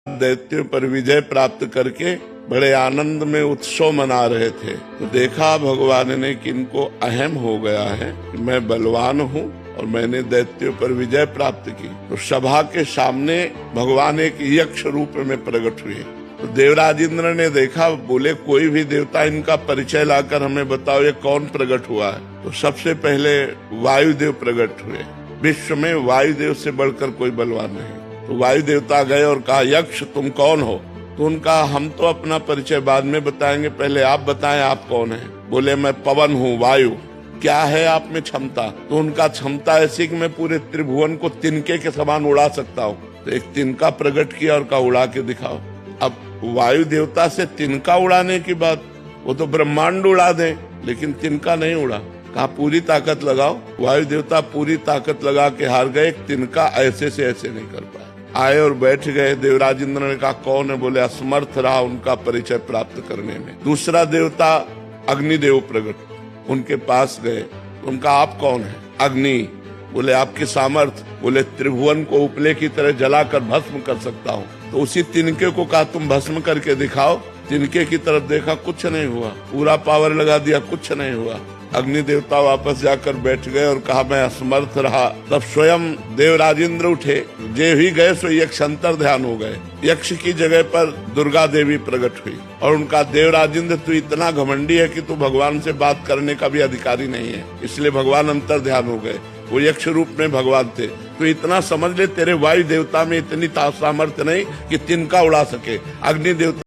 दैत्यों पर विजय प्राप्त करके बड़े आनंद में उत्सव मना रहे थे। तो देखा भगवान ने कि इनको अहम हो गया है कि मैं बलवान हूँ और मैंने दैत्यों पर विजय प्राप्त की। तो सभा के सामने भगवान एक यक्ष रूप में प्रकट हुए। तो देवराज इंद्र ने देखा, बोले कोई भी देवता इनका परिचय लाकर हमें बताओ ये कौन प्रकट हुआ है। तो सबसे पहले वायुदेव प्रकट हुए। विश्व में वायुदेव से बढ़कर कोई बलवान नहीं। तो वायु देवता गए और कहा, यक्ष तुम कौन हो? तो उनका हम तो अपना परिचय बाद में बताएंगे, पहले आप बताएं आप कौन है। बोले मैं पवन हूँ, वायु। क्या है आप में क्षमता? तो उनका क्षमता ऐसी कि मैं पूरे त्रिभुवन को तिनके के समान उड़ा सकता हूँ। तो एक तिनका प्रकट किया और कहा उड़ा के दिखाओ। अब वायु देवता से तिनका उड़ाने की बात, वो तो ब्रह्मांड उड़ा दे, लेकिन तिनका नहीं उड़ा। कहा पूरी ताकत लगाओ। वायु देवता पूरी ताकत लगा के हार गए। तिनका ऐसे से ऐसे नहीं कर पाए। आए और बैठ गए। देवराज इंद्र ने कहा कौन है? बोले असमर्थ रहा उनका परिचय प्राप्त करने में। दूसरा देवता अग्निदेव प्रकट, उनके पास गए। उनका आप कौन है? अग्नि। बोले आपकी सामर्थ? बोले त्रिभुवन को उपले की तरह जलाकर भस्म कर सकता हूँ। तो उसी तिनके को कहा तुम भस्म करके दिखाओ। तिनके की तरफ देखा, कुछ नहीं हुआ। पूरा पावर लगा दिया, कुछ नहीं हुआ। अग्नि देवता वापस जाकर बैठ गए और कहा मैं असमर्थ रहा। तब स्वयं देवराज इंद्र उठे। जे ही गए सो यक्ष अंतर ध्यान हो गए। यक्ष की जगह पर दुर्गा देवी प्रकट हुई और उनका देवराज इंद्र तू इतना घमंडी है कि तू भगवान से बात करने का भी अधिकारी नहीं है। इसलिए भगवान अंतर ध्यान हो गए। वो यक्ष रूप में भगवान थे। तो इतना समझ ले, तेरे वायु देवता में इतनी सामर्थ्य नहीं कि तिनका उड़ा सके। अग्नि देवता